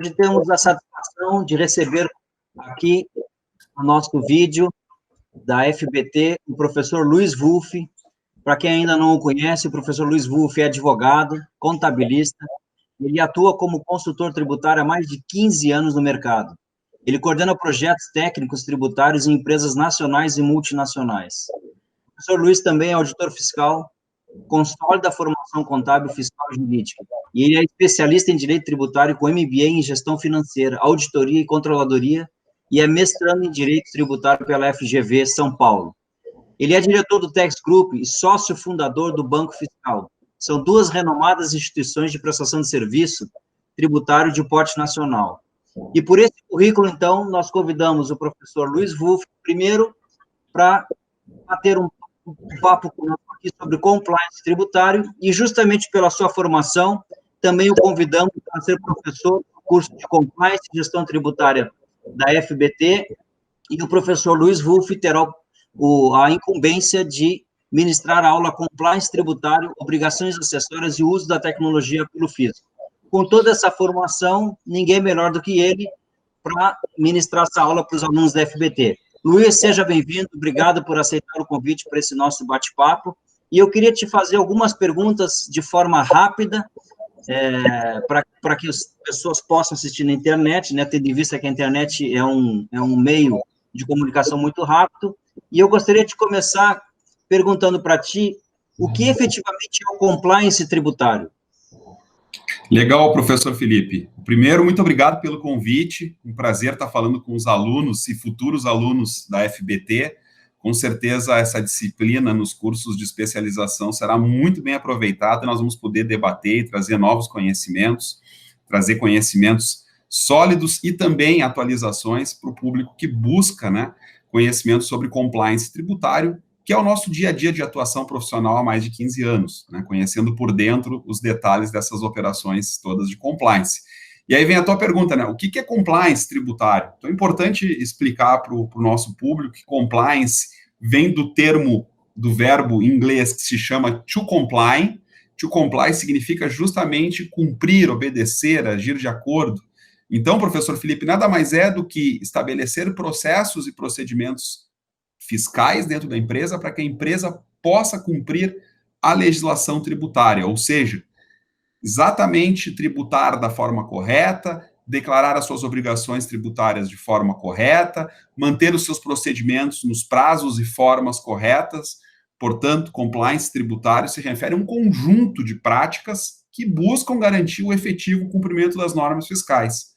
Hoje temos a satisfação de receber aqui no nosso vídeo da FBT o professor Luiz Wulff. Para quem ainda não o conhece, o professor Luiz Wulff é advogado, contabilista, ele atua como consultor tributário há mais de 15 anos no mercado. Ele coordena projetos técnicos tributários em empresas nacionais e multinacionais. O professor Luiz também é auditor fiscal, consolida a formação contábil, fiscal e jurídica. E ele é especialista em direito tributário com MBA em gestão financeira, auditoria e controladoria, e é mestrando em direito tributário pela FGV São Paulo. Ele é diretor do Tax Group e sócio fundador do Banco Fiscal. São duas renomadas instituições de prestação de serviço tributário de porte nacional. E por esse currículo, então, nós convidamos o professor Luiz Wulff, primeiro, para bater um papo conosco aqui sobre compliance tributário, e justamente pela sua formação, também o convidamos para ser professor do curso de compliance e gestão tributária da FBT, e o professor Luiz Wulff terá a incumbência de ministrar a aula compliance tributário, obrigações acessórias e uso da tecnologia pelo fisco. Com toda essa formação, ninguém melhor do que ele para ministrar essa aula para os alunos da FBT. Luiz, seja bem-vindo, obrigado por aceitar o convite para esse nosso bate-papo. E eu queria te fazer algumas perguntas de forma rápida, para que as pessoas possam assistir na internet, né, tendo em vista que a internet é um meio de comunicação muito rápido. E eu gostaria de começar perguntando para ti o que efetivamente é o compliance tributário. Legal, professor Felipe. Primeiro, muito obrigado pelo convite. Um prazer estar falando com os alunos e futuros alunos da FBT. Com certeza, essa disciplina nos cursos de especialização será muito bem aproveitada. Nós vamos poder debater e trazer novos conhecimentos, trazer conhecimentos sólidos e também atualizações para o público que busca, né, conhecimento sobre compliance tributário, que é o nosso dia a dia de atuação profissional há mais de 15 anos, né, conhecendo por dentro os detalhes dessas operações todas de compliance. E aí vem a tua pergunta, né, o que é compliance tributário? Então é importante explicar para o nosso público que compliance vem do verbo em inglês que se chama to comply. To comply significa justamente cumprir, obedecer, agir de acordo. Então, professor Felipe, nada mais é do que estabelecer processos e procedimentos fiscais dentro da empresa para que a empresa possa cumprir a legislação tributária, ou seja, exatamente tributar da forma correta, declarar as suas obrigações tributárias de forma correta, manter os seus procedimentos nos prazos e formas corretas. Portanto, compliance tributário se refere a um conjunto de práticas que buscam garantir o efetivo cumprimento das normas fiscais.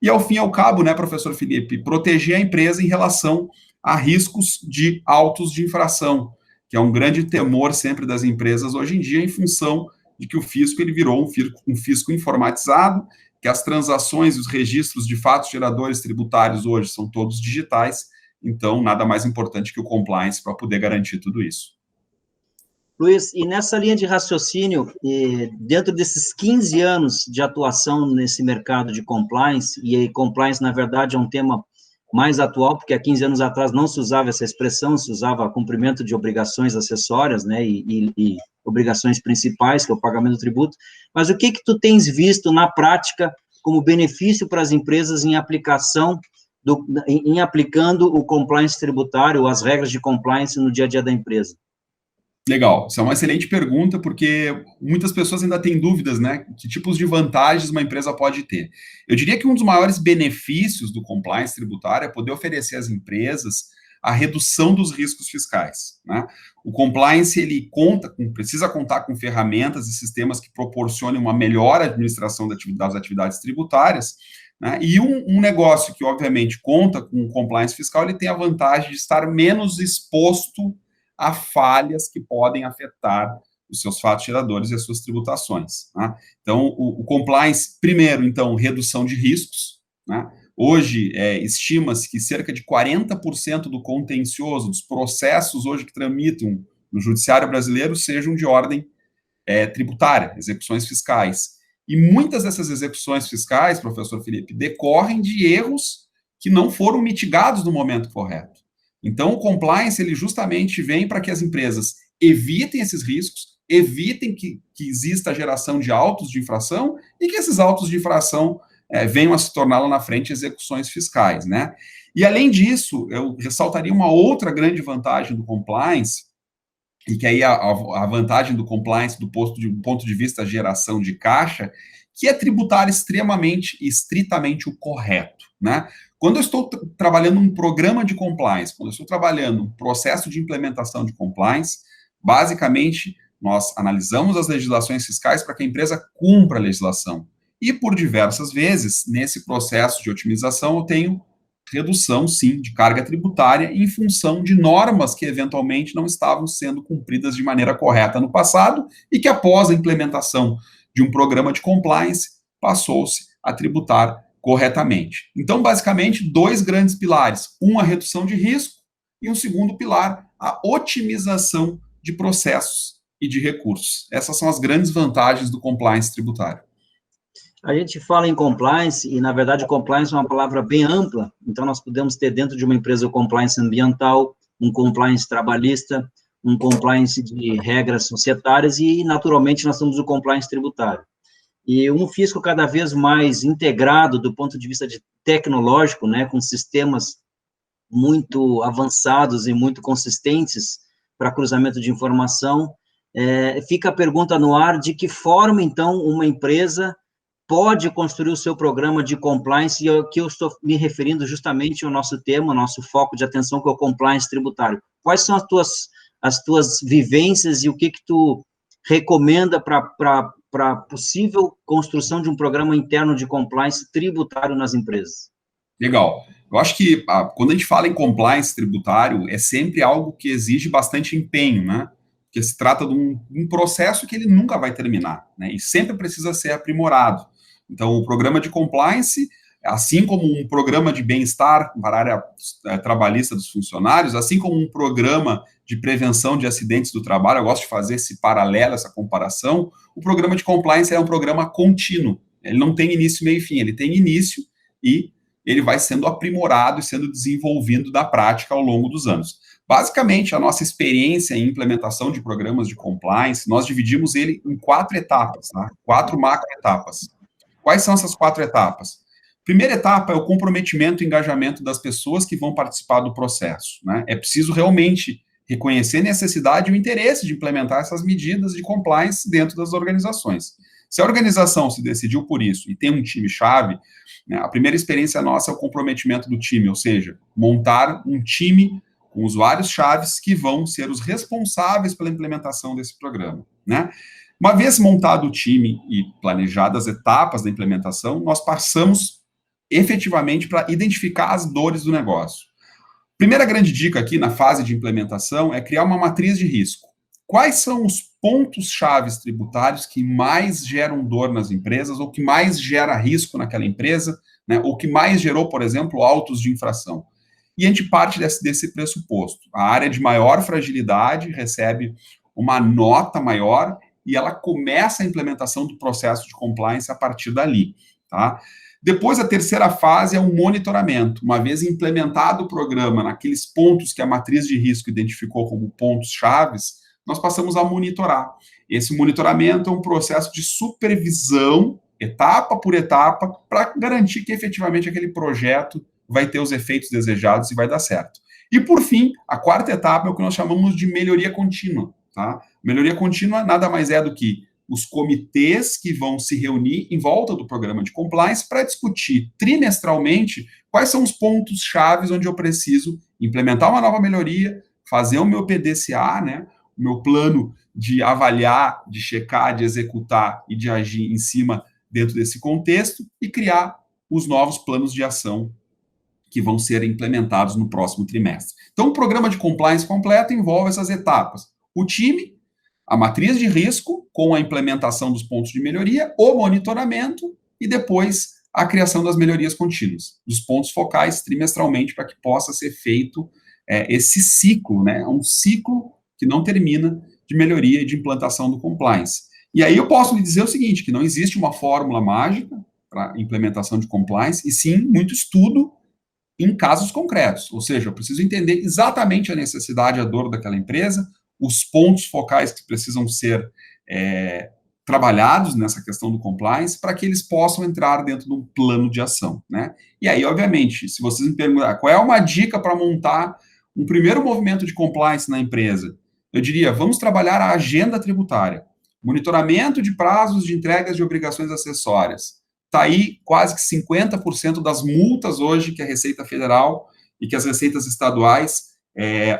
E, ao fim e ao cabo, né, professor Felipe, proteger a empresa em relação a riscos de autos de infração, que é um grande temor sempre das empresas hoje em dia, em função de que o fisco ele virou um fisco informatizado, que as transações e os registros de fatos geradores tributários hoje são todos digitais, então nada mais importante que o compliance para poder garantir tudo isso. Luiz, e nessa linha de raciocínio, dentro desses 15 anos de atuação nesse mercado de compliance, e compliance, na verdade, é um tema mais atual, porque há 15 anos atrás não se usava essa expressão, se usava cumprimento de obrigações acessórias, né, e obrigações principais, que é o pagamento do tributo, mas o que tu tens visto na prática como benefício para as empresas em aplicando o compliance tributário, as regras de compliance no dia a dia da empresa? Legal, isso é uma excelente pergunta, porque muitas pessoas ainda têm dúvidas, né? Que tipos de vantagens uma empresa pode ter. Eu diria que um dos maiores benefícios do compliance tributário é poder oferecer às empresas a redução dos riscos fiscais, né? O compliance, ele precisa contar com ferramentas e sistemas que proporcionem uma melhor administração das atividades tributárias, né? E um negócio que, obviamente, conta com compliance fiscal, ele tem a vantagem de estar menos exposto a falhas que podem afetar os seus fatos geradores e as suas tributações, né? Então, o compliance, primeiro, então, redução de riscos, né? Hoje, estima-se que cerca de 40% do contencioso, dos processos hoje que tramitam no judiciário brasileiro, sejam de ordem tributária, execuções fiscais. E muitas dessas execuções fiscais, professor Felipe, decorrem de erros que não foram mitigados no momento correto. Então, o compliance, ele justamente vem para que as empresas evitem esses riscos, evitem que exista a geração de autos de infração e que esses autos de infração venham a se tornar lá na frente execuções fiscais, né? E, além disso, eu ressaltaria uma outra grande vantagem do compliance, e que aí a vantagem do compliance do ponto de vista geração de caixa, que é tributar extremamente e estritamente o correto, né? Quando eu estou trabalhando um programa de compliance, quando eu estou trabalhando um processo de implementação de compliance, basicamente, nós analisamos as legislações fiscais para que a empresa cumpra a legislação. E, por diversas vezes, nesse processo de otimização, eu tenho redução, sim, de carga tributária em função de normas que, eventualmente, não estavam sendo cumpridas de maneira correta no passado e que, após a implementação de um programa de compliance, passou-se a tributar corretamente. Então, basicamente, dois grandes pilares. A redução de risco e um segundo pilar, a otimização de processos e de recursos. Essas são as grandes vantagens do compliance tributário. A gente fala em compliance, e, na verdade, compliance é uma palavra bem ampla, então nós podemos ter dentro de uma empresa o compliance ambiental, um compliance trabalhista, um compliance de regras societárias e, naturalmente, nós temos o compliance tributário. E um fisco cada vez mais integrado do ponto de vista tecnológico, né, com sistemas muito avançados e muito consistentes para cruzamento de informação, fica a pergunta no ar de que forma, então, uma empresa pode construir o seu programa de compliance, e que eu estou me referindo justamente ao nosso tema, ao nosso foco de atenção, que é o compliance tributário. Quais são as tuas vivências e o que tu recomenda para possível construção de um programa interno de compliance tributário nas empresas? Legal. Eu acho que quando a gente fala em compliance tributário, é sempre algo que exige bastante empenho, né? Porque se trata de um processo que ele nunca vai terminar, né? E sempre precisa ser aprimorado. Então, o programa de compliance, assim como um programa de bem-estar para a área trabalhista dos funcionários, assim como um programa de prevenção de acidentes do trabalho, eu gosto de fazer esse paralelo, essa comparação, o programa de compliance é um programa contínuo. Ele não tem início, meio e fim, ele tem início e ele vai sendo aprimorado e sendo desenvolvido da prática ao longo dos anos. Basicamente, a nossa experiência em implementação de programas de compliance, nós dividimos ele em 4 etapas, tá? 4 macro-etapas. Quais são essas 4 etapas? Primeira etapa é o comprometimento e engajamento das pessoas que vão participar do processo, né? É preciso realmente reconhecer a necessidade e o interesse de implementar essas medidas de compliance dentro das organizações. Se a organização se decidiu por isso e tem um time-chave, né, a primeira experiência nossa é o comprometimento do time, ou seja, montar um time com usuários chaves que vão ser os responsáveis pela implementação desse programa, né? Uma vez montado o time e planejadas as etapas da implementação, nós passamos efetivamente para identificar as dores do negócio. Primeira grande dica aqui na fase de implementação é criar uma matriz de risco. Quais são os pontos chaves tributários que mais geram dor nas empresas, ou que mais gera risco naquela empresa, né, ou que mais gerou, por exemplo, autos de infração? E a gente parte desse pressuposto. A área de maior fragilidade recebe uma nota maior e ela começa a implementação do processo de compliance a partir dali, tá? Depois, a terceira fase é o monitoramento. Uma vez implementado o programa naqueles pontos que a matriz de risco identificou como pontos chaves, nós passamos a monitorar. Esse monitoramento é um processo de supervisão, etapa por etapa, para garantir que efetivamente aquele projeto vai ter os efeitos desejados e vai dar certo. E, por fim, a quarta etapa é o que nós chamamos de melhoria contínua, tá? Melhoria contínua nada mais é do que os comitês que vão se reunir em volta do programa de compliance para discutir trimestralmente quais são os pontos chaves onde eu preciso implementar uma nova melhoria, fazer o meu PDCA, né, o meu plano de avaliar, de checar, de executar e de agir em cima dentro desse contexto e criar os novos planos de ação que vão ser implementados no próximo trimestre. Então, o programa de compliance completo envolve essas etapas. O time, a matriz de risco, com a implementação dos pontos de melhoria, o monitoramento e depois a criação das melhorias contínuas, dos pontos focais trimestralmente, para que possa ser feito esse ciclo, né? Um ciclo que não termina de melhoria e de implantação do compliance. E aí eu posso lhe dizer o seguinte, que não existe uma fórmula mágica para implementação de compliance, e sim muito estudo em casos concretos. Ou seja, eu preciso entender exatamente a necessidade, a dor daquela empresa, os pontos focais que precisam ser trabalhados nessa questão do compliance para que eles possam entrar dentro de um plano de ação, né? E aí, obviamente, se vocês me perguntar qual é uma dica para montar um primeiro movimento de compliance na empresa, eu diria, vamos trabalhar a agenda tributária, monitoramento de prazos de entregas de obrigações acessórias. Está aí quase que 50% das multas hoje que a Receita Federal e que as receitas estaduais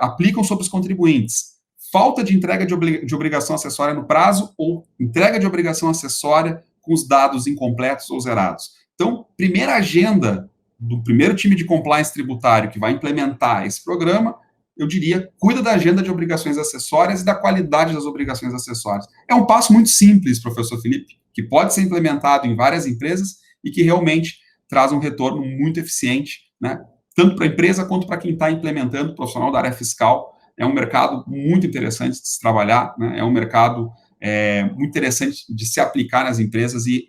aplicam sobre os contribuintes. Falta de entrega de obrigação acessória no prazo ou entrega de obrigação acessória com os dados incompletos ou zerados. Então, primeira agenda do primeiro time de compliance tributário que vai implementar esse programa, eu diria, cuida da agenda de obrigações acessórias e da qualidade das obrigações acessórias. É um passo muito simples, professor Felipe, que pode ser implementado em várias empresas e que realmente traz um retorno muito eficiente, né? Tanto para a empresa quanto para quem está implementando, profissional da área fiscal. É um mercado muito interessante de se trabalhar, né? É um mercado muito interessante de se aplicar nas empresas e,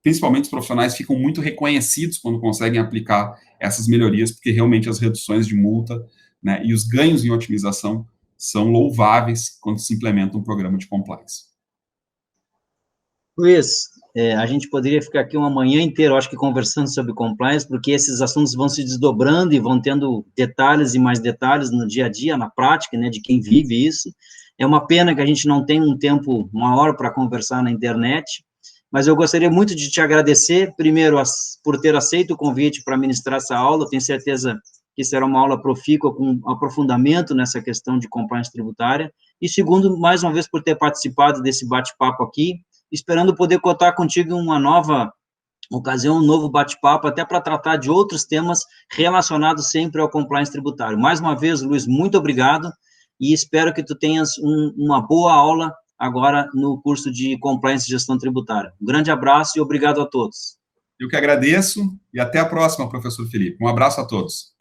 principalmente, os profissionais ficam muito reconhecidos quando conseguem aplicar essas melhorias, porque realmente as reduções de multa, né, e os ganhos em otimização são louváveis quando se implementa um programa de compliance. Luiz, a gente poderia ficar aqui uma manhã inteira, eu acho que conversando sobre compliance, porque esses assuntos vão se desdobrando e vão tendo detalhes e mais detalhes no dia a dia, na prática, né, de quem vive isso. É uma pena que a gente não tem um tempo maior para conversar na internet, mas eu gostaria muito de te agradecer, primeiro, por ter aceito o convite para ministrar essa aula. Tenho certeza que será uma aula profícua, com aprofundamento nessa questão de compliance tributária, e segundo, mais uma vez, por ter participado desse bate-papo aqui, esperando poder contar contigo em uma nova ocasião, um novo bate-papo, até para tratar de outros temas relacionados sempre ao compliance tributário. Mais uma vez, Luiz, muito obrigado, e espero que tu tenhas uma boa aula agora no curso de Compliance e Gestão Tributária. Um grande abraço e obrigado a todos. Eu que agradeço, e até a próxima, professor Felipe. Um abraço a todos.